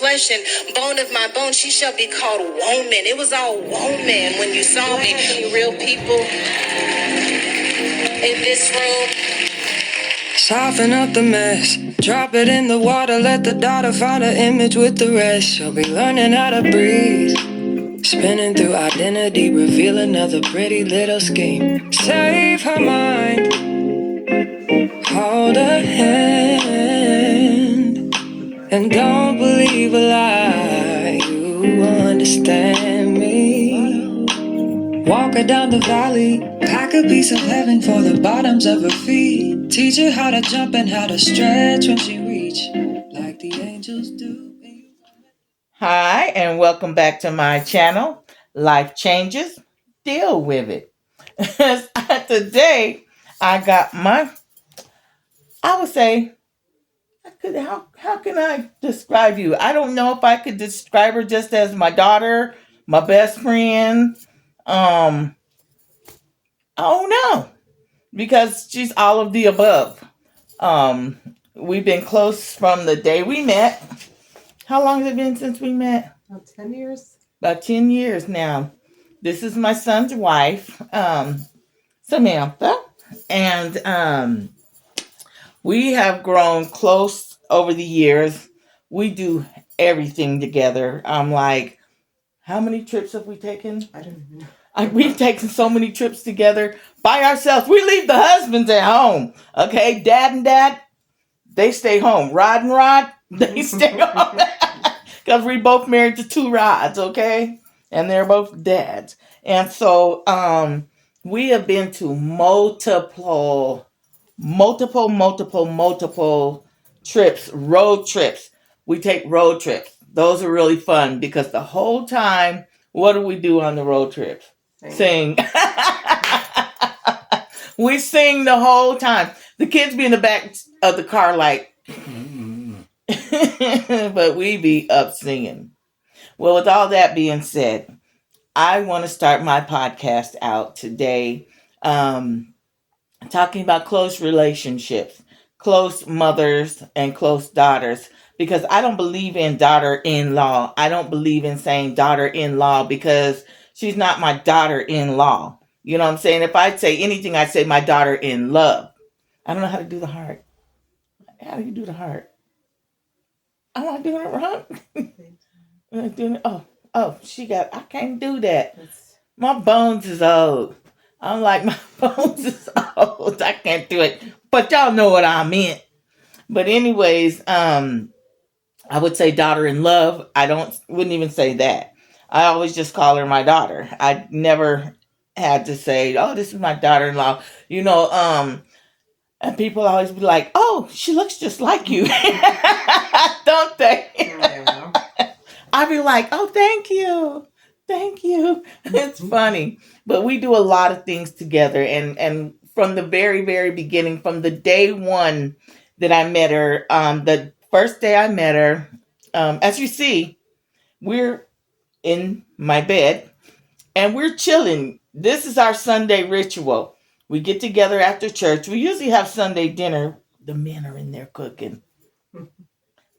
flesh and bone of my bone. She shall be called woman. It was all woman when you saw me. Any real people in this room? Soften up the mess, drop it in the water, let the daughter find her image with the rest. She'll be learning how to breathe, spinning through identity, reveal another pretty little scheme. Save her mind, hold her hand, and don't believe a lie. You understand me. Walk her down the valley, pack a piece of heaven for the bottoms of her feet. Teach her how to jump and how to stretch when she reach, like the angels do. Hi, and welcome back to my channel, Life Changes, Deal With It. Today, I got I would say, how can I describe you? I don't know if I could describe her just as my daughter, my best friend. I don't know, because she's all of the above. We've been close from the day we met. How long has it been since we met? About 10 years. About 10 years now. This is my son's wife, Samantha. And we have grown close over the years. We do everything together. I'm like, how many trips have we taken? I don't know. We've taken so many trips together by ourselves. We leave the husbands at home. Okay, dad and dad, they stay home. Rod and Rod, they stay home. Because we both married to two Rods, okay? And they're both dads. And so we have been to multiple trips, road trips. We take road trips. Those are really fun because the whole time, what do we do on the road trips? Sing. We sing the whole time. The kids be in the back of the car like, but we be up singing. Well, with all that being said, I want to start my podcast out today talking about close relationships, close mothers and close daughters, because I don't believe in daughter-in-law. I don't believe in saying daughter-in-law because she's not my daughter-in-law. You know what I'm saying? If I'd say anything, I'd say my daughter-in-love. I don't know how to do the heart. How do you do the heart? I'm not doing it wrong. I can't do that. My bones is old. I'm like, my bones is old. I can't do it. But y'all know what I meant. But anyways, I would say daughter-in-love. Wouldn't even say that. I always just call her my daughter. I never had to say, oh, this is my daughter-in-law. You know, and people always be like, oh, she looks just like you. Don't they? I'd be like, oh, thank you. Thank you. It's funny. But we do a lot of things together. And from the very, very beginning, from the day one that I met her, the first day I met her, as you see, we're in my bed and we're chilling. This is our Sunday ritual. We get together after church. We usually have Sunday dinner. The men are in there cooking.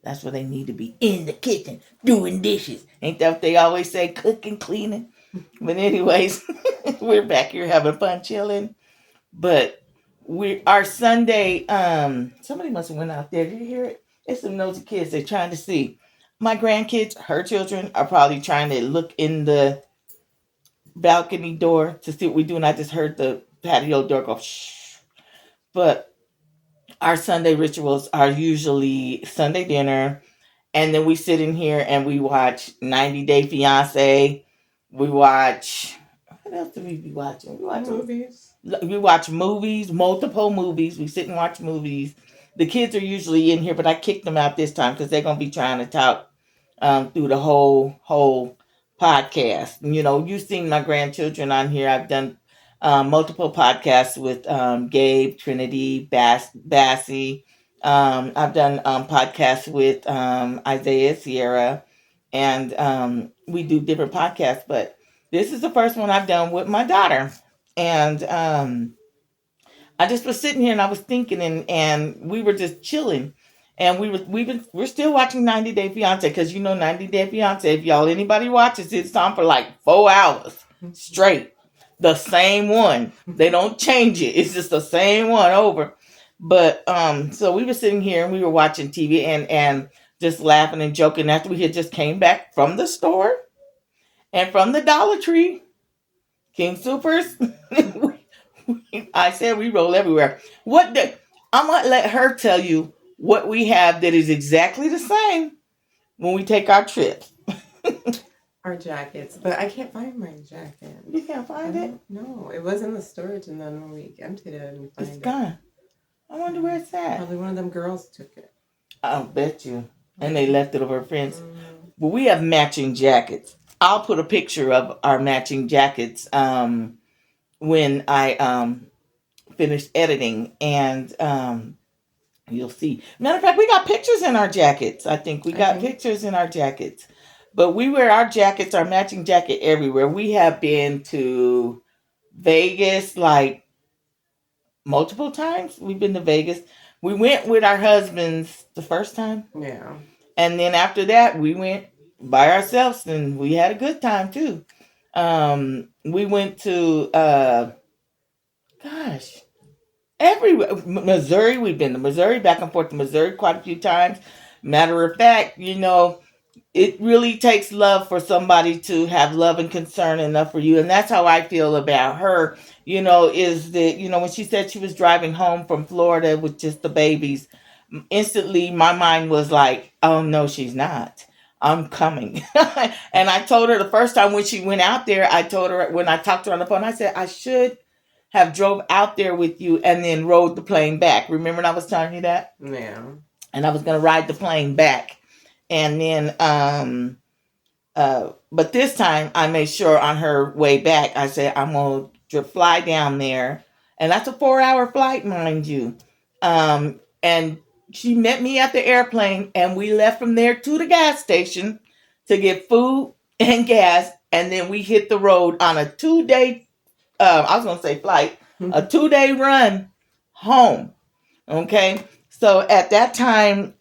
That's where they need to be, in the kitchen, doing dishes. Ain't that what they always say, cooking, cleaning? But anyways, we're back here having fun, chilling. But our Sunday, somebody must have went out there. Did you hear it? It's some nosy kids. They're trying to see. My grandkids, her children, are probably trying to look in the balcony door to see what we do. And I just heard the patio door go, shh. But our Sunday rituals are usually Sunday dinner, and then we sit in here and we watch 90 Day Fiance. We watch, what else do we be watching? We watch movies. We watch movies, multiple movies. We sit and watch movies. The kids are usually in here, but I kicked them out this time because they're going to be trying to talk through the whole podcast. You know, you've seen my grandchildren on here. I've done multiple podcasts with Gabe, Trinity, Bassie. I've done podcasts with Isaiah, Sierra, and we do different podcasts. But this is the first one I've done with my daughter. And I just was sitting here and I was thinking, and we were just chilling. And we're still watching 90 Day Fiance, because 90 Day Fiance, if anybody watches it, it's on for like 4 hours straight. The same one. They don't change it. It's just the same one over. But so we were sitting here and we were watching TV and just laughing and joking after we had just came back from the store and from the Dollar Tree, King Supers. I said we roll everywhere. I'm gonna let her tell you what we have that is exactly the same when we take our trips. Our jackets, but I can't find my jacket. You can't find it? No, it was in the storage, and then when we emptied it, I didn't find it. It's gone. I wonder where it's at. Probably one of them girls took it. I'll bet you. And they left it over her friends. But we have matching jackets. I'll put a picture of our matching jackets when I finish editing, and you'll see. Matter of fact, we got pictures in our jackets. I think we got pictures in our jackets. But we wear our jackets, our matching jacket, everywhere. We have been to Vegas like multiple times. We've been to Vegas. We went with our husbands the first time. Yeah. And then after that, we went by ourselves, and we had a good time too. We went to, everywhere. Missouri. We've been to Missouri, back and forth to Missouri quite a few times. Matter of fact, it really takes love for somebody to have love and concern enough for you. And that's how I feel about her, is that, when she said she was driving home from Florida with just the babies, instantly my mind was like, oh, no, she's not. I'm coming. And I told her the first time when she went out there, I told her when I talked to her on the phone, I said, I should have drove out there with you and then rode the plane back. Remember when I was telling you that? Yeah. And I was going to ride the plane back. And then, but this time I made sure on her way back, I said, I'm going to fly down there. And that's a 4-hour flight, mind you. And she met me at the airplane, and we left from there to the gas station to get food and gas. And then we hit the road on a 2-day, I was going to say flight, a 2-day run home. Okay. So at that time,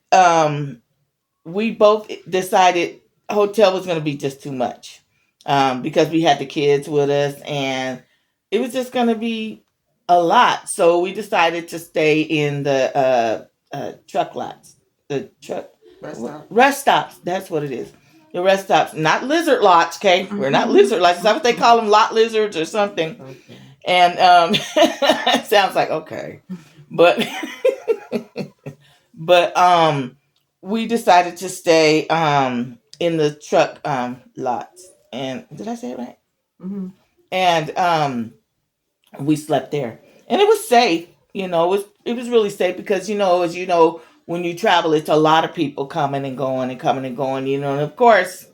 we both decided hotel was going to be just too much, because we had the kids with us, and it was just going to be a lot. So we decided to stay in the truck lots, the truck rest stops. That's what it is. The rest stops, not lizard lots. Okay, we're not lizard lots. Is that what they call them? Lot lizards or something? Okay. And it sounds like okay, but we decided to stay in the truck lots. And did I say it right? Mm-hmm. And we slept there, and it was safe. It was really safe because as when you travel, it's a lot of people coming and going and coming and going. And of course,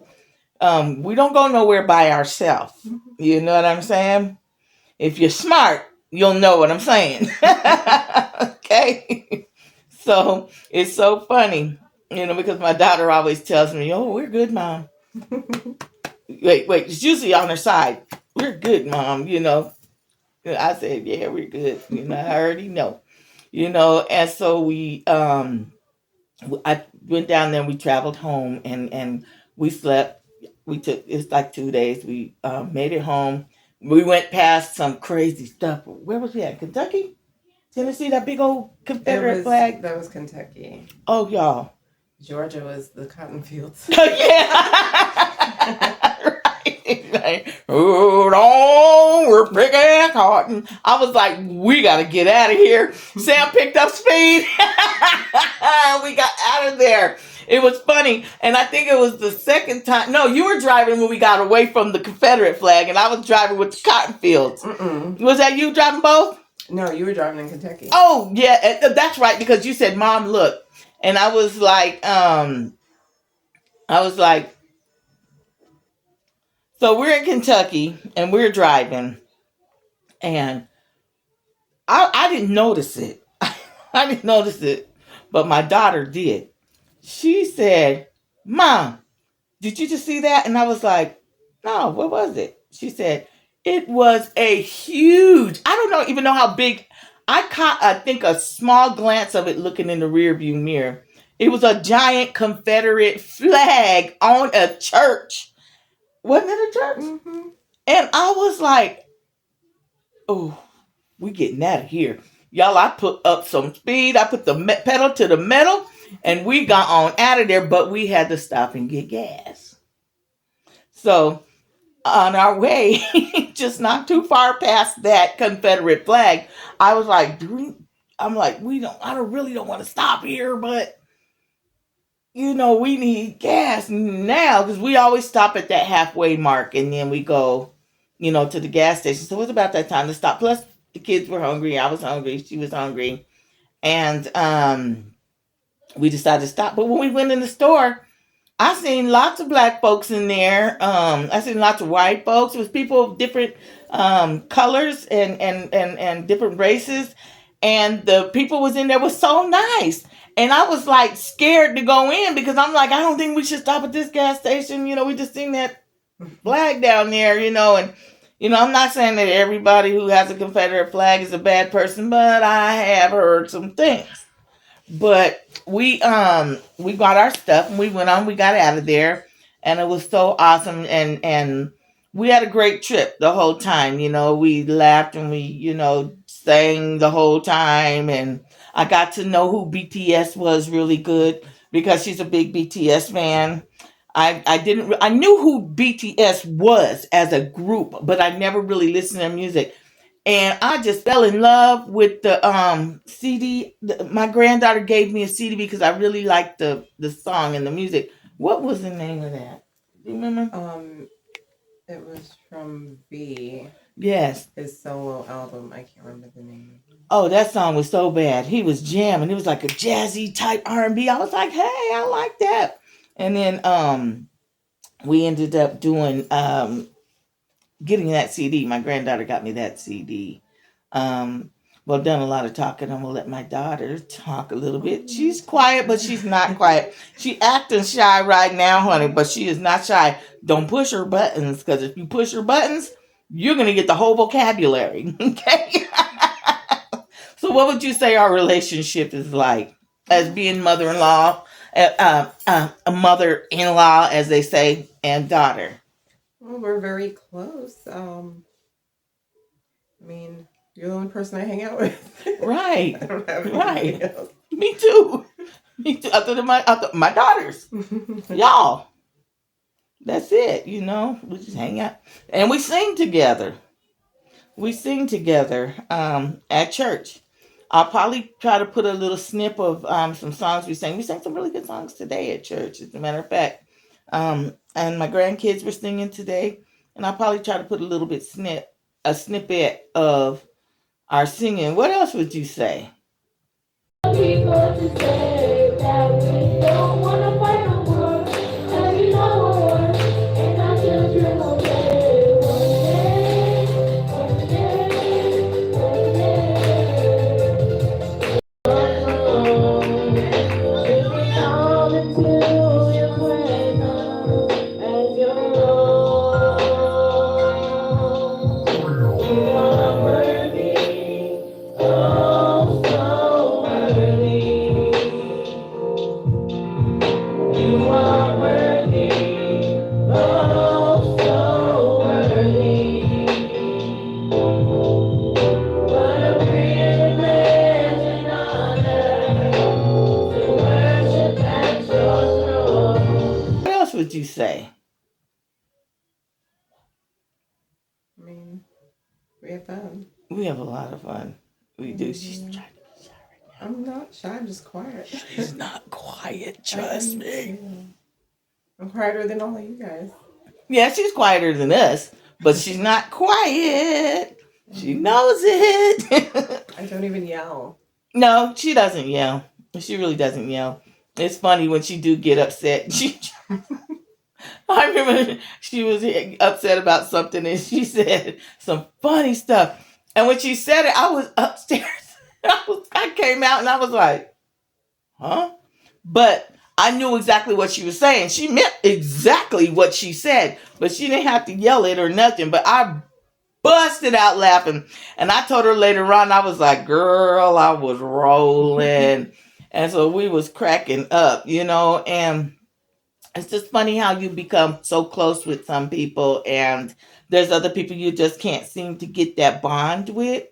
we don't go nowhere by ourselves. You know what I'm saying? If you're smart, you'll know what I'm saying. Okay. So it's so funny, because my daughter always tells me, oh, we're good, Mom. wait, it's usually on her side. We're good, Mom, I said, yeah, we're good. I already know, and so I went down there and we traveled home and we slept. It's like 2 days. We made it home. We went past some crazy stuff. Where was we at? Kentucky? Tennessee, that big old Confederate flag? That was Kentucky. Oh, y'all. Georgia was the cotton fields. Yeah. Right. Hold on, we're picking cotton. I was like, we got to get out of here. Sam picked up speed. We got out of there. It was funny. And I think it was the second time. No, you were driving when we got away from the Confederate flag, and I was driving with the cotton fields. Was that you driving both? No, you were driving in Kentucky. Oh, yeah, that's right, because you said, Mom, look. And I was like, so we're in Kentucky, and we're driving, and I didn't notice it. I didn't notice it, but my daughter did. She said, Mom, did you just see that? And I was like, no, what was it? She said, it was a huge, I don't even know how big. I caught, I think, a small glance of it looking in the rear view mirror. It was a giant Confederate flag on a church. Wasn't it a church? Mm-hmm. And I was like, oh, we getting out of here. Y'all, I put up some speed. I put the pedal to the metal, and we got on out of there, but we had to stop and get gas. So on our way, just not too far past that Confederate flag, I was like, I really don't want to stop here, but we need gas now, because we always stop at that halfway mark and then we go, to the gas station. So it was about that time to stop. Plus the kids were hungry. I was hungry. She was hungry. And we decided to stop. But when we went in the store, I seen lots of black folks in there. I seen lots of white folks. It was people of different colors and different races. And the people was in there was so nice. And I was like scared to go in, because I'm like, I don't think we should stop at this gas station. We just seen that flag down there, and I'm not saying that everybody who has a Confederate flag is a bad person, but I have heard some things. But we got our stuff and we got out of there, and it was so awesome, and we had a great trip the whole time. We laughed and we sang the whole time, and I got to know who BTS was really good, because she's a big BTS fan. I knew who BTS was as a group, but I never really listened to their music. And I just fell in love with the CD. My granddaughter gave me a CD because I really liked the song and the music. What was the name of that? Do you remember? It was from V. Yes. His solo album. I can't remember the name. Oh, that song was so bad. He was jamming. It was like a jazzy type R&B. I was like, hey, I like that. And then we ended up doing getting that CD. My granddaughter got me that CD. Well, I've done a lot of talking. I'm gonna let my daughter talk a little bit. She's quiet, but she's not quiet. She acting shy right now, honey, but she is not shy. Don't push her buttons, because if you push her buttons, you're gonna get the whole vocabulary. Okay. So what would you say our relationship is like as being mother-in-law, a mother-in-law, as they say, and daughter? Well, we're very close. You're the only person I hang out with. Right. I don't have Right. anybody else. Me too. Other than my daughters. Y'all. That's it, we just hang out. And we sing together. At church. I'll probably try to put a little snip of some songs we sang. We sang some really good songs today at church, as a matter of fact. And my grandkids were singing today. And I'll probably try to put a snippet of our singing. What else would you say? People to say that we don't want to fight no more. And we know war, and our children will play one day. If we come into your presence as your own, you are worthy, oh so worthy. You are worthy, oh so worthy. What a privilege and honor to worship at your throne. What else would you say? We have fun. We have a lot of fun. We do. She's trying to be shy right now. I'm not shy. I'm just quiet. She's not quiet. Trust me. I'm quieter than all of you guys. Yeah, she's quieter than us, but she's not quiet. She knows it. I don't even yell. No, she doesn't yell. She really doesn't yell. It's funny when she do get upset. I remember she was upset about something and she said some funny stuff. And when she said it, I was upstairs. I came out and I was like, huh? But I knew exactly what she was saying. She meant exactly what she said, but she didn't have to yell it or nothing. But I busted out laughing. And I told her later on, I was like, girl, I was rolling. And so we was cracking up, and it's just funny how you become so close with some people, and there's other people you just can't seem to get that bond with,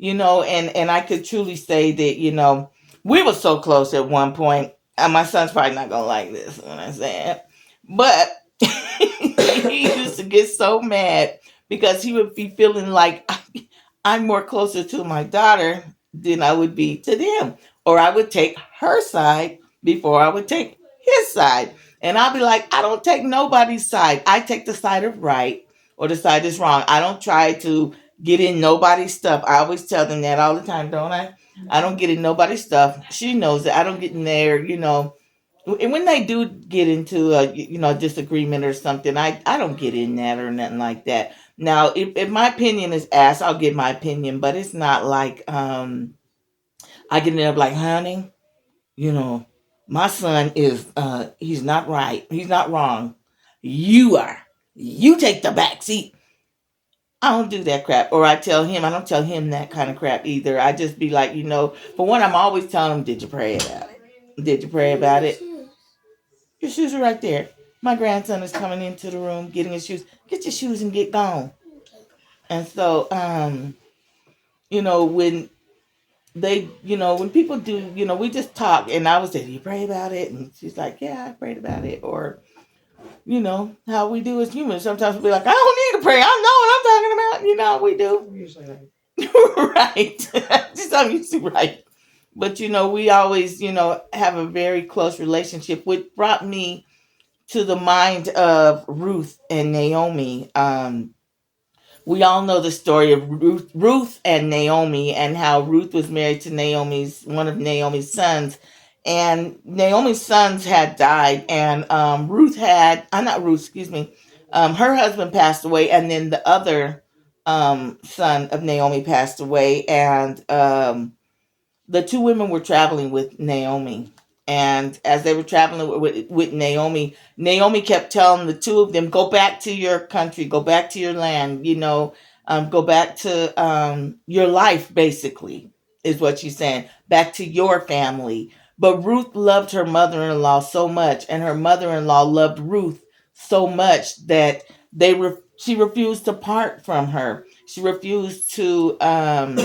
and I could truly say that, we were so close at one point, and my son's probably not gonna like this when I say it, but he used to get so mad because he would be feeling like I'm more closer to my daughter than I would be to them, or I would take her side before I would take his side. And I'll be like, I don't take nobody's side. I take the side of right or the side that's wrong. I don't try to get in nobody's stuff. I always tell them that all the time, don't I? I don't get in nobody's stuff. She knows that I don't get in there, And when they do get into a disagreement or something, I don't get in that or nothing like that. Now, if my opinion is asked, I'll give my opinion, but it's not like I get in there like, honey, you know, my son is he's not right. He's not wrong. You are. You take the back seat. I don't do that crap. Or I don't tell him that kind of crap either. I just be like, for one, I'm always telling him, did you pray about it? Did you pray about it? Your shoes are right there. My grandson is coming into the room getting his shoes. Get your shoes and get gone. And so, when when people do, we just talk, and I would say, do you pray about it? And she's like, yeah, I prayed about it. Or, how we do as humans. Sometimes we'll be like, I don't need to pray. I know what I'm talking about. We do. Usually like Right. Just I'm used to right. But, we always, have a very close relationship, which brought me to the mind of Ruth and Naomi. We all know the story of Ruth and Naomi, and how Ruth was married to one of Naomi's sons, and Naomi's sons had died, and Ruth had, not Ruth, excuse me, her husband passed away, and then the other son of Naomi passed away, and the two women were traveling with Naomi. And as they were traveling with Naomi, Naomi kept telling the two of them, go back to your country, go back to your land, go back to your life, basically, is what she's saying, back to your family. But Ruth loved her mother in law so much, and her mother in law loved Ruth so much that she refused to part from her. She refused to um,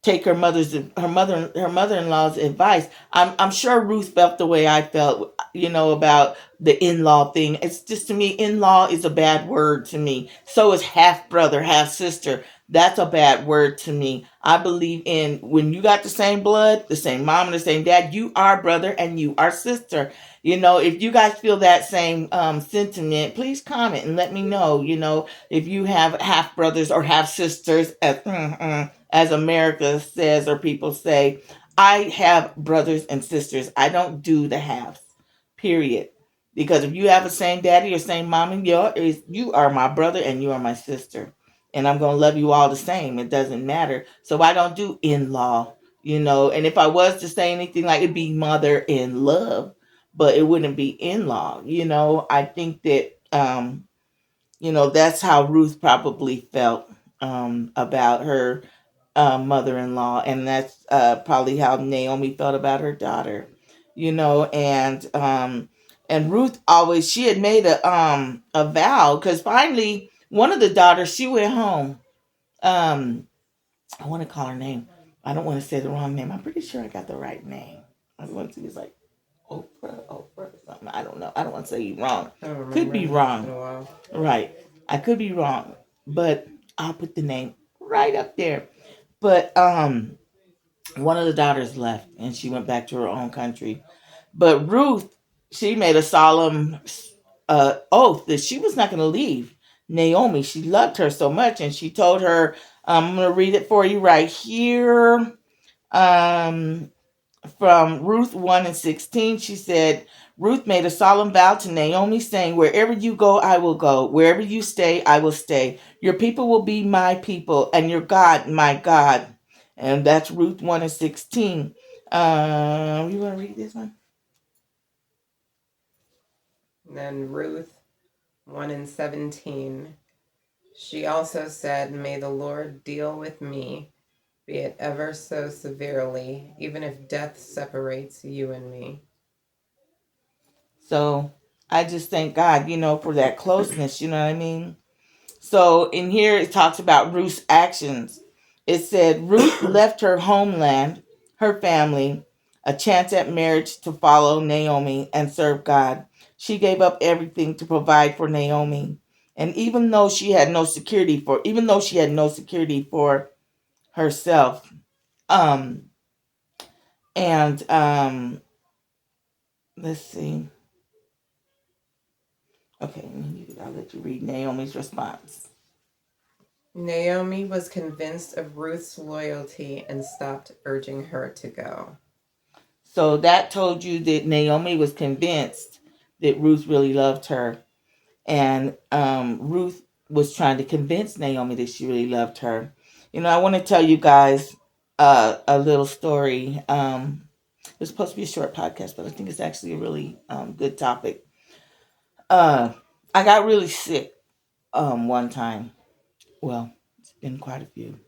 take her mother-in-law's advice. I'm sure Ruth felt the way I felt, about the in-law thing. It's just, to me, in-law is a bad word to me. So is half brother, half sister. That's a bad word to me. I believe in, when you got the same blood, the same mom and the same dad, you are brother and you are sister. If you guys feel that same sentiment, please comment and let me know. If you have half brothers or half sisters, as America says, or people say, I have brothers and sisters. I don't do the halves, period. Because if you have the same daddy or same mommy, you are my brother and you are my sister. And I'm going to love you all the same. It doesn't matter. So I don't do in-law, And if I was to say anything, like, it'd be mother in love, but it wouldn't be in-law. I think that, that's how Ruth probably felt about her mother-in-law, and that's probably how Naomi felt about her daughter, and Ruth always, she had made a vow, because finally one of the daughters, she went home. I want to call her name. I don't want to say the wrong name. I'm pretty sure I got the right name. I want to see, it's like Oprah or something. I don't know. I don't want to say you wrong. Could be wrong. Right. I could be wrong, but I'll put the name right up there. But one of the daughters left and she went back to her own country. But Ruth, she made a solemn oath that she was not going to leave Naomi. She loved her so much, and she told her, I'm going to read it for you right here. Um, from Ruth 1:16, she said, Ruth made a solemn vow to Naomi, saying, wherever you go, I will go. Wherever you stay, I will stay. Your people will be my people, and your God, my God. And that's Ruth 1:16. You want to read this one? And then Ruth 1:17. She also said, may the Lord deal with me be it ever so severely, even if death separates you and me. So I just thank God, for that closeness, you know what I mean? So in here it talks about Ruth's actions. It said Ruth left her homeland, her family, a chance at marriage to follow Naomi and serve God. She gave up everything to provide for Naomi. And even though she had no security for herself, um, and let's see. Okay, I'll let you read Naomi's response. Naomi was convinced of Ruth's loyalty and stopped urging her to go. So that told you that Naomi was convinced that Ruth really loved her. And Ruth was trying to convince Naomi that she really loved her. I want to tell you guys a little story. It's supposed to be a short podcast, but I think it's actually a really good topic. I got really sick one time. Well, it's been quite a few.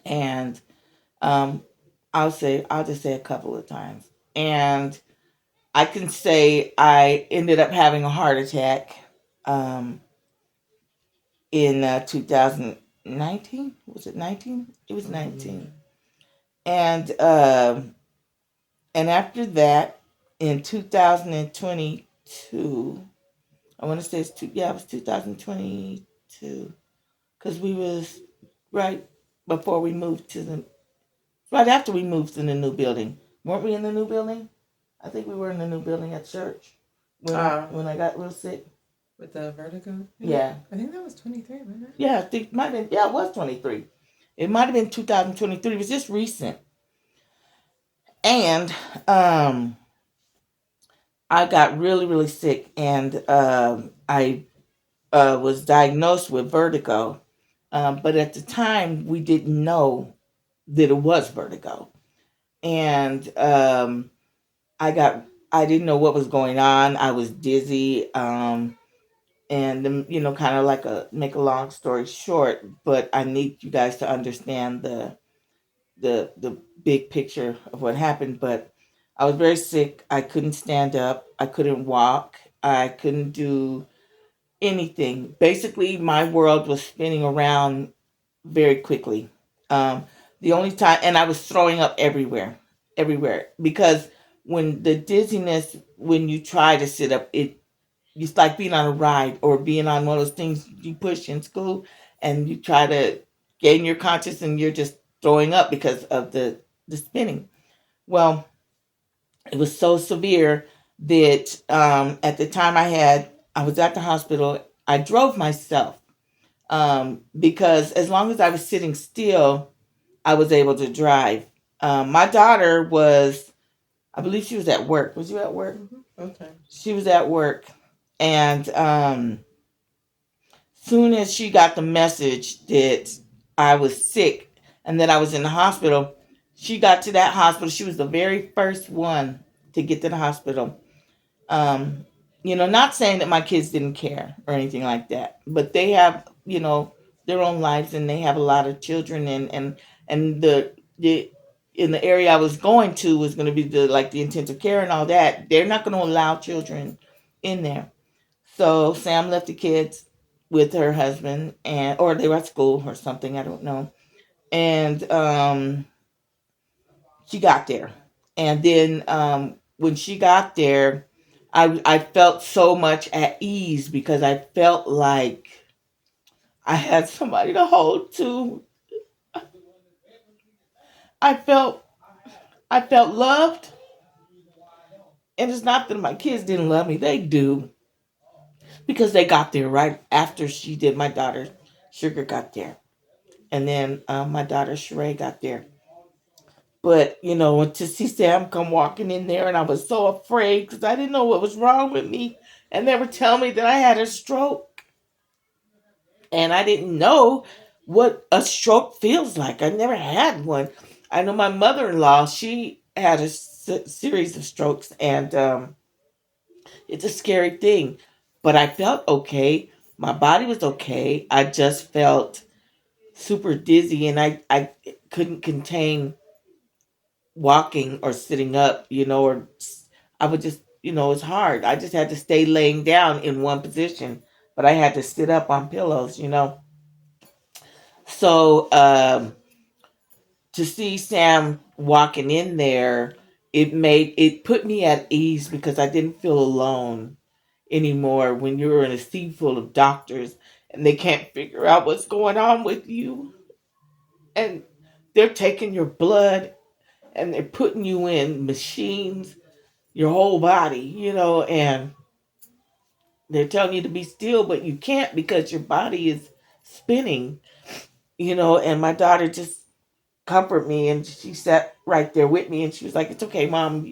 And um, I'll just say a couple of times. And I can say I ended up having a heart attack in 2019. Was it 19? It was 19. And after that, in 2022, I want to say it was 2022, because we was right before we moved right after we moved to the new building. Weren't we in the new building? I think we were in the new building at church when I got real sick. With the vertigo? Yeah. I think that was 23, wasn't it? Yeah, I think it might have been, it was 23. It might have been 2023. It was just recent. And I got really, really sick, and I was diagnosed with vertigo. But at the time, we didn't know that it was vertigo. And I didn't know what was going on. I was dizzy. And kind of like make a long story short, but I need you guys to understand the big picture of what happened. But I was very sick. I couldn't stand up. I couldn't walk. I couldn't do anything. Basically, my world was spinning around very quickly. Um, the only time, and I was throwing up everywhere, because when the dizziness, when you try to sit up, it's like being on a ride or being on one of those things you push in school, and you try to gain your conscious and you're just throwing up because of the spinning. Well, it was so severe that at the time I was at the hospital. I drove myself because as long as I was sitting still, I was able to drive. My daughter was, I believe she was at work. Was you at work? Mm-hmm. Okay. She was at work. And soon as she got the message that I was sick and that I was in the hospital, she got to that hospital. She was the very first one to get to the hospital. Um, not saying that my kids didn't care or anything like that, but they have, their own lives, and they have a lot of children, and the in the area I was going to was going to be the intensive care and all that. They're not going to allow children in there. So Sam left the kids with her husband, or they were at school or something, I don't know. And she got there. And then when she got there, I felt so much at ease because I felt like I had somebody to hold to. I felt I felt loved. And it's not that my kids didn't love me. They do. Because they got there right after she did. My daughter Sugar got there. And then my daughter Sheree got there. But, to see Sam come walking in there, and I was so afraid because I didn't know what was wrong with me. And they were telling me that I had a stroke. And I didn't know what a stroke feels like. I never had one. I know my mother-in-law, she had a series of strokes, and it's a scary thing. But I felt okay. My body was okay. I just felt super dizzy, and couldn't contain walking or sitting up, or I would just, it's hard. I just had to stay laying down in one position, but I had to sit up on pillows. So to see Sam walking in there, it put me at ease because I didn't feel alone anymore when you're in a sea full of doctors and they can't figure out what's going on with you, and they're taking your blood and they're putting you in machines, your whole body, and they're telling you to be still, but you can't because your body is spinning, and my daughter just comfort me, and she sat right there with me and she was like, it's okay, mom,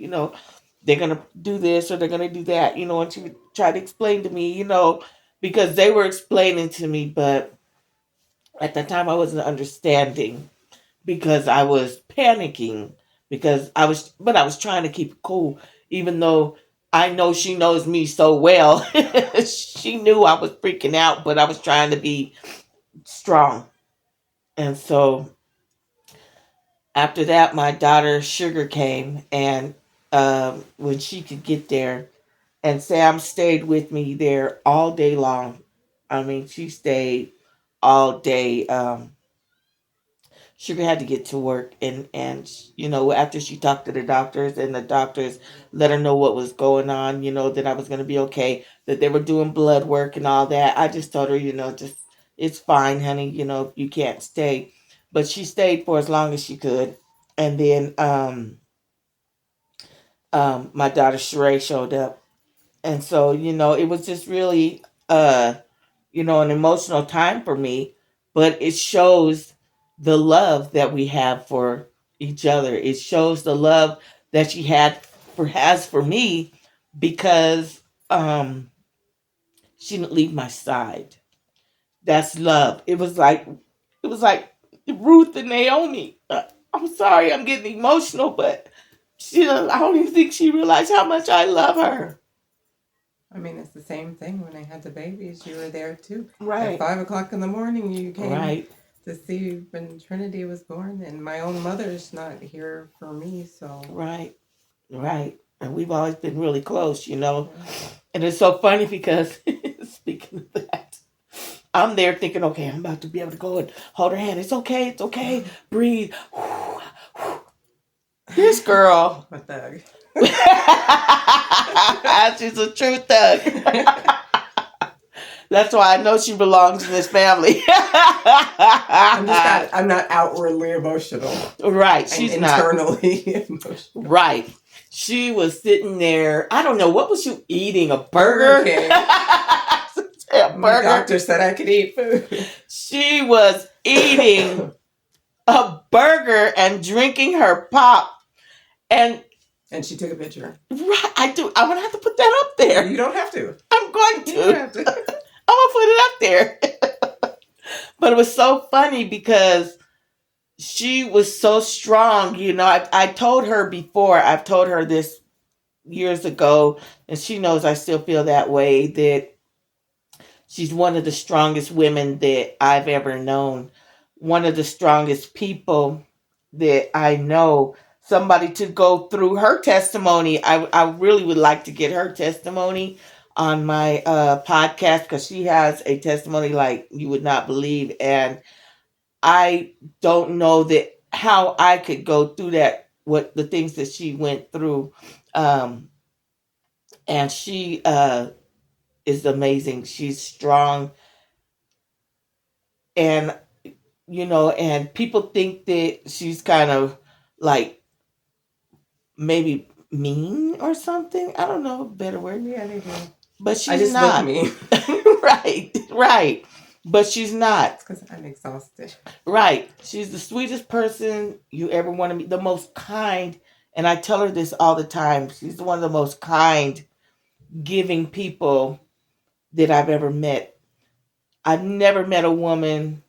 they're gonna do this or they're gonna do that, and she would try to explain to me, because they were explaining to me, but at the time I wasn't understanding because I was panicking because I was trying to keep it cool, even though I know she knows me so well. She knew I was freaking out, but I was trying to be strong. And so after that, my daughter Sugar came, and when she could get there, and Sam stayed with me there all day long. I mean, she stayed all day. Sugar had to get to work, and after she talked to the doctors and the doctors let her know what was going on, that I was going to be okay, that they were doing blood work and all that. I just told her, just it's fine, honey, you can't stay. But she stayed for as long as she could. And then my daughter Sheree showed up. And so, it was just really an emotional time for me, but it shows the love that we have for each other. It shows the love that she has for me because she didn't leave my side. That's love. It was like Ruth and Naomi. I'm sorry, I'm getting emotional, but I don't even think she realized how much I love her. I mean, it's the same thing when I had the babies. You were there too. Right. At 5:00 in the morning, you came Right. to see when Trinity was born, and my own mother's not here for me, so. Right. Right. And we've always been really close. And it's so funny because, speaking of that, I'm there thinking, okay, I'm about to be able to go and hold her hand. It's okay, breathe. This girl. A thug. She's a true thug. That's why I know she belongs in this family. I'm not outwardly emotional. Right, she's not internally emotional. Right. She was sitting there. I don't know, what was you eating? A burger? My doctor said I could eat food. She was eating a burger and drinking her pop. And she took a picture. Right, I do. I'm going to have to put that up there. You don't have to. I'm going to. You don't have to. I'm going to put it up there. But it was so funny because she was so strong. I told her before, I've told her this years ago, and she knows I still feel that way, that she's one of the strongest women that I've ever known. One of the strongest people that I know. Somebody to go through her testimony. I really would like to get her testimony on my podcast because she has a testimony like you would not believe. And I don't know that how I could go through that, what the things that she went through. And she is amazing. She's strong. And, and people think that she's kind of like maybe mean or something. I don't know a better word. Yeah, they do. But she's I just not. Look mean. Right. But she's not. It's because I'm exhausted. Right. She's the sweetest person you ever want to meet. The most kind. And I tell her this all the time. She's one of the most kind, giving people that I've ever met. I've never met a woman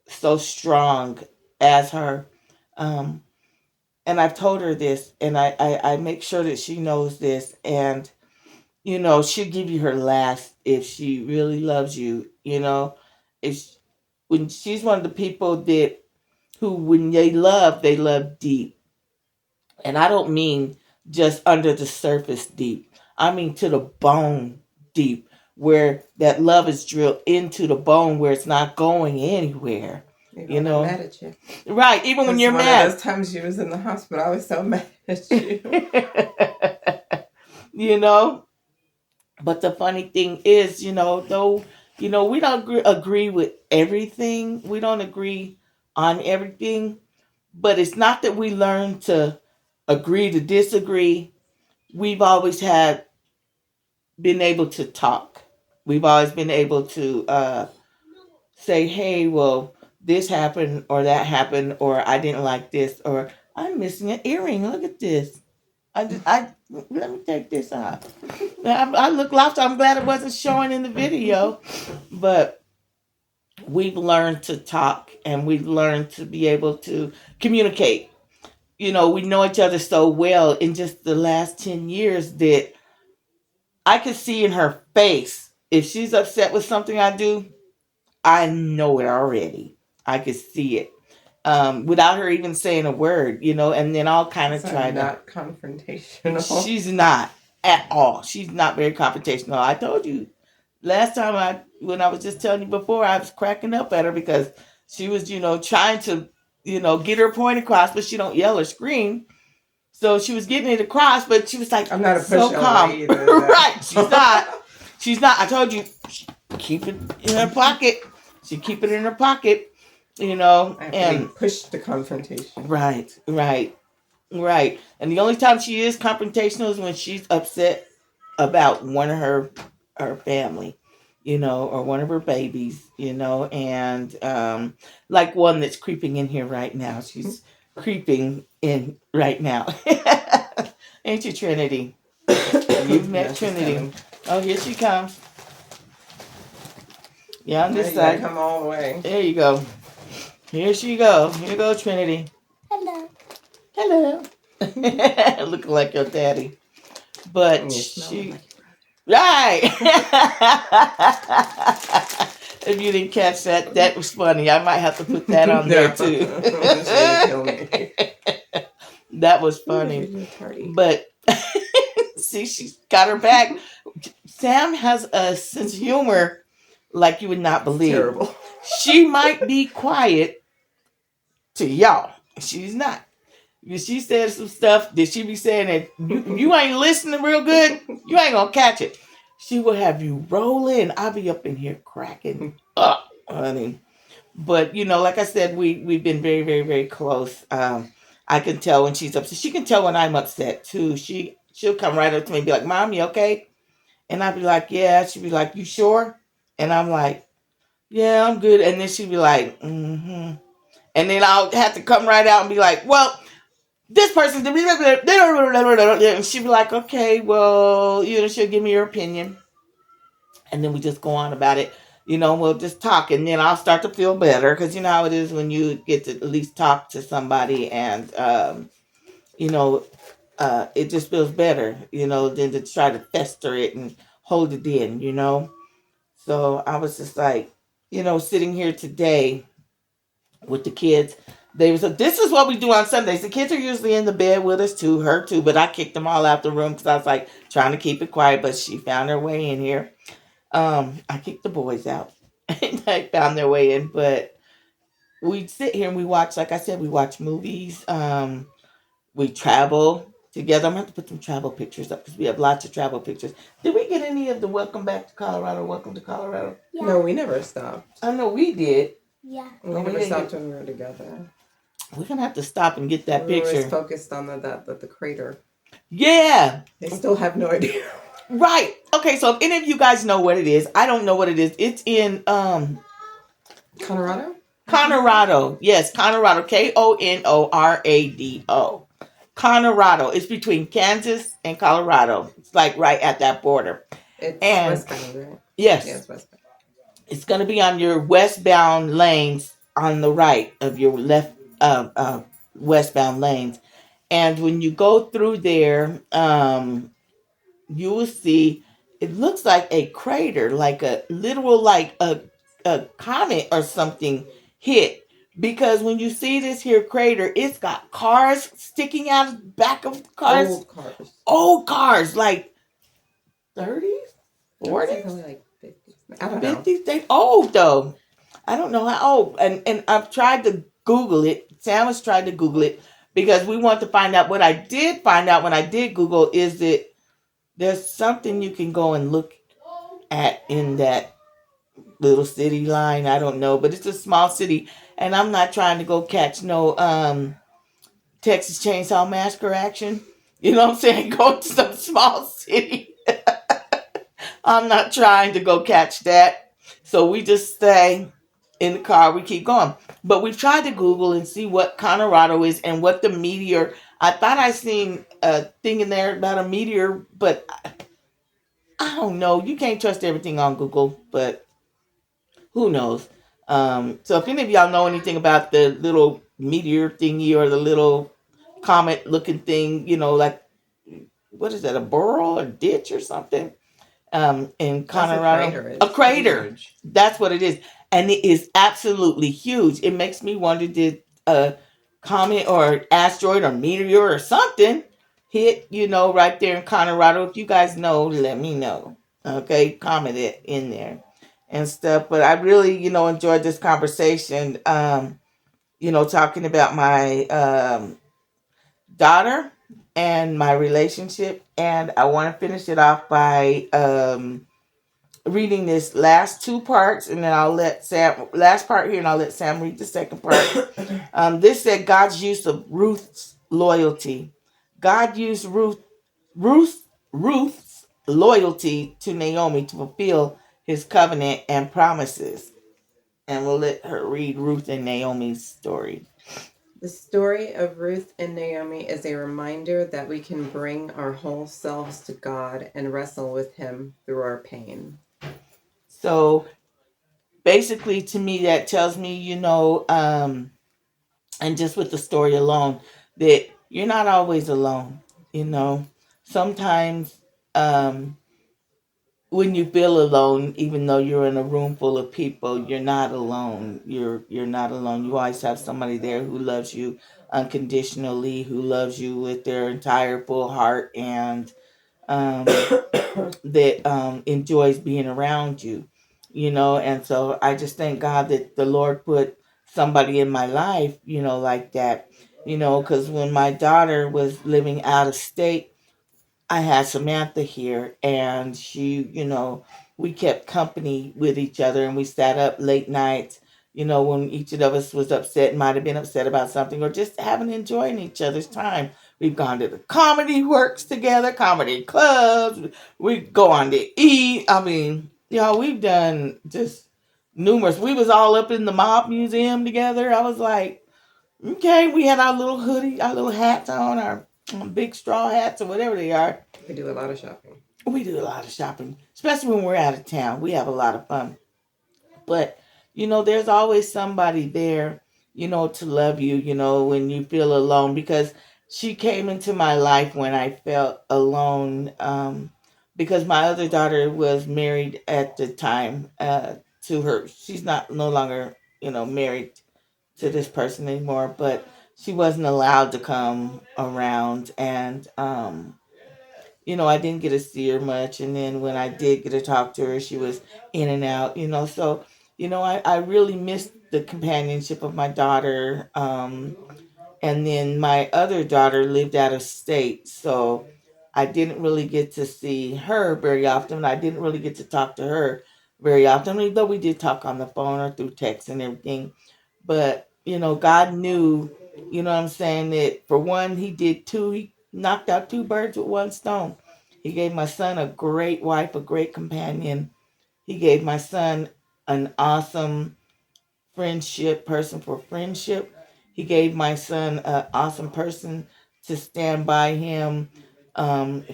so strong as her. And I've told her this, and I make sure that she knows this. And, she'll give you her last if she really loves you. When she's one of the people that who, when they love deep. And I don't mean just under the surface deep. I mean to the bone deep, where that love is drilled into the bone, where it's not going anywhere. Even when I'm mad at you. Right, even when you're one mad. One of those times you was in the hospital, I was so mad at you. You know? But the funny thing is, though, we don't agree with everything. We don't agree on everything. But it's not that we learn to agree to disagree. We've always been able to talk. We've always been able to say, hey, well, this happened or that happened, or I didn't like this, or I'm missing an earring. Look at this. Let me take this off. I look lost. I'm glad it wasn't showing in the video, but we've learned to talk and we've learned to be able to communicate. We know each other so well in just the last 10 years that I could see in her face if she's upset with something I do. I know it already. I could see it without her even saying a word, and then I'll kind of try to. Not confrontational. She's not at all. She's not very confrontational. I told you last time when I was just telling you before, I was cracking up at her because she was, trying to, get her point across, but she don't yell or scream. So she was getting it across, but she was like, I'm not a so calm. either, Right. She's not. She's not. I told you, keep it in her pocket. She keep it in her pocket, and push the confrontation. Right. And the only time she is confrontational is when she's upset about one of her family, or one of her babies, and like one that's creeping in here right now. She's creeping in right now. Ain't you, Trinity? You've met Trinity. Oh, here she comes. Yeah, on this side. Come all the way. There you go. Here she go. Here go Trinity. Hello. Looking like your daddy. But she... Right. If you didn't catch that, that was funny. I might have to put that on there too. That was funny. But see, she's got her back. Sam has a sense of humor like you would not believe. Terrible. She might be quiet to y'all. She's not. She said some stuff that she be saying that you ain't listening real good. You ain't gonna catch it. She will have you rolling. I'll be up in here cracking up, honey. But like I said, we've been very, very, very close. I can tell when she's upset. She can tell when I'm upset too. She'll come right up to me and be like, "Mom, you okay?" And I'll be like, "Yeah." She'll be like, "You sure?" And I'm like, "Yeah, I'm good." And then she'll be like, "Mm-hmm." And then I'll have to come right out and be like, "Well, this person's," and she'd be like, "Okay, well, she'll give me her opinion." And then we just go on about it. We'll just talk, and then I'll start to feel better because you know how it is when you get to at least talk to somebody, and it just feels better, than to try to fester it and hold it in, So I was just like, sitting here today with the kids. This is what we do on Sundays. The kids are usually in the bed with us too, her too, but I kicked them all out the room because I was like trying to keep it quiet, but she found her way in here. I kicked the boys out and they found their way in, but we sit here and we watch, like I said, we watch movies. We travel together. I'm going to have to put some travel pictures up because we have lots of travel pictures. Did we get any of the Welcome Back to Colorado, Welcome to Colorado? Yeah. No, we never stopped. I know we did. Yeah. We never stopped when we were together. We're going to have to stop and get that we picture. We were focused on the crater. Yeah. They still have no idea. Right. Okay, so if any of you guys know what it is, I don't know what it is. It's in Colorado? Colorado. Yes, Colorado. Konorado. Colorado. It's between Kansas and Colorado. It's like right at that border. It's westbound, right? Yes. Yeah, it's westbound. It's going to be on your westbound lanes on the right of your left westbound lanes. And when you go through there, you will see it looks like a crater, like a literal, like a comet or something hit because when you see this here crater, it's got cars sticking out of the back of cars. Old cars, like 30s, 40s, probably like 50s. I don't know. 50s. They old though. I don't know how old. And I've tried to Google it. Sam has tried to Google it because we want to find out. What I did find out when I did Google is that there's something you can go and look at in that little city line. I don't know, but it's a small city, and I'm not trying to go catch no Texas Chainsaw Massacre action. You know what I'm saying? Go to some small city. I'm not trying to go catch that. So we just stay in the car. We keep going. But we've tried to Google and see what Colorado is and what the meteor. I thought I seen a thing in there about a meteor, but I don't know. You can't trust everything on Google, but who knows? So if any of y'all know anything about the little meteor thingy or the little comet looking thing, like what is that, a burrow, a ditch or something? In Colorado, a crater. Huge. That's what it is, and it is absolutely huge. It makes me wonder: did a comet or asteroid or meteor or something hit? Right there in Colorado. If you guys know, let me know. Okay, comment it in there and stuff. But I really, enjoyed this conversation. Talking about my daughter and my relationship, and I want to finish it off by reading this last two parts, and then I'll let Sam last part here, and I'll let Sam read the second part. This said God's use of Ruth's loyalty. God used Ruth's loyalty to Naomi to fulfill His covenant and promises, and we'll let her read Ruth and Naomi's story. The story of Ruth and Naomi is a reminder that we can bring our whole selves to God and wrestle with Him through our pain. So basically, to me, that tells me, and just with the story alone, that you're not always alone. Sometimes when you feel alone, even though you're in a room full of people, you're not alone. You're not alone. You always have somebody there who loves you unconditionally, who loves you with their entire full heart, and that enjoys being around you. And so I just thank God that the Lord put somebody in my life, like that. Because when my daughter was living out of state, I had Samantha here, and she, we kept company with each other, and we sat up late nights, when each of us was upset, might have been upset about something, or just having enjoying each other's time. We've gone to the comedy works together, comedy clubs. We go on to eat. I mean, we've done just numerous. We was all up in the mob museum together. I was like, okay, we had our little hoodie, our little hats on, our big straw hats or whatever they are. We do a lot of shopping. We do a lot of shopping, especially when we're out of town. We have a lot of fun. But, there's always somebody there, to love you, when you feel alone. Because she came into my life when I felt alone. Because my other daughter was married at the time to her. She's no longer, married to this person anymore. But she wasn't allowed to come around. And, I didn't get to see her much. And then when I did get to talk to her, she was in and out, So, I really missed the companionship of my daughter. And then my other daughter lived out of state. So I didn't really get to see her very often. I didn't really get to talk to her very often, though we did talk on the phone or through text and everything. But, God knew, what I'm saying, that for one, He did two. He knocked out two birds with one stone. He gave my son a great wife, a great companion. He gave my son an awesome person for friendship. He gave my son an awesome person to stand by him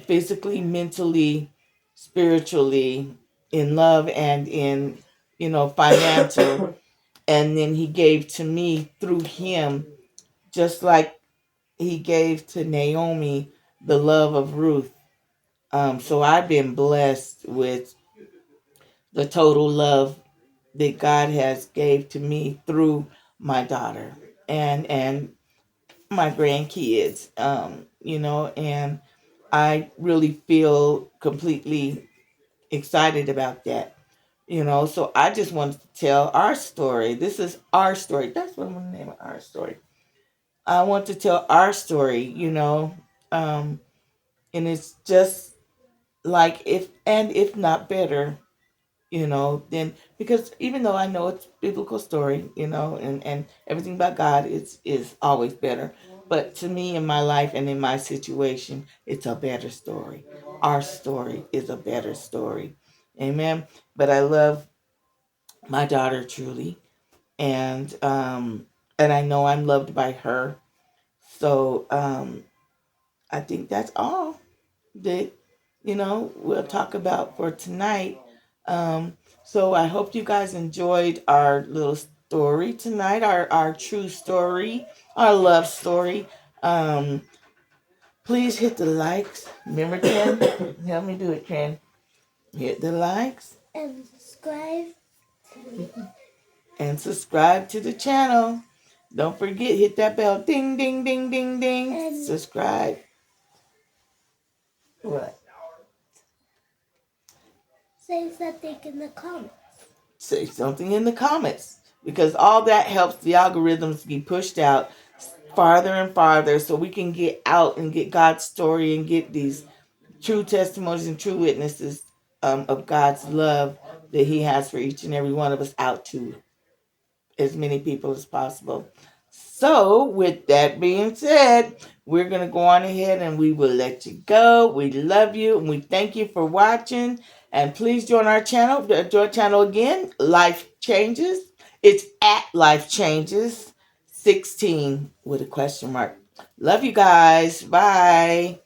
physically, mentally, spiritually, in love, and in, financial. And then He gave to me through him, just like He gave to Naomi the love of Ruth. So I've been blessed with the total love that God has gave to me through my daughter and my grandkids, and I really feel completely excited about that. So I just wanted to tell our story. This is our story. That's what I'm going to name it, our story. I want to tell our story, and it's just like if not better, then because even though I know it's biblical story, and everything about God is always better. But to me in my life and in my situation, it's a better story. Our story is a better story. Amen. But I love my daughter truly, and I know I'm loved by her. So I think that's all that we'll talk about for tonight. So I hope you guys enjoyed our little story tonight, our true story, our love story. Um, please hit the likes. Remember, Ken? Help me do it, Ken. Hit the likes. And subscribe. And subscribe to the channel. Don't forget, hit that bell. Ding, ding, ding, ding, ding. And subscribe. What? Say something in the comments. Say something in the comments. Because all that helps the algorithms be pushed out farther and farther so we can get out and get God's story and get these true testimonies and true witnesses of God's love that He has for each and every one of us out to as many people as possible. So, with that being said, we're going to go on ahead and we will let you go. We love you and we thank you for watching. And please join our channel. Join channel again, Life Changes. It's at Life Changes 16 with a question mark. Love you guys. Bye.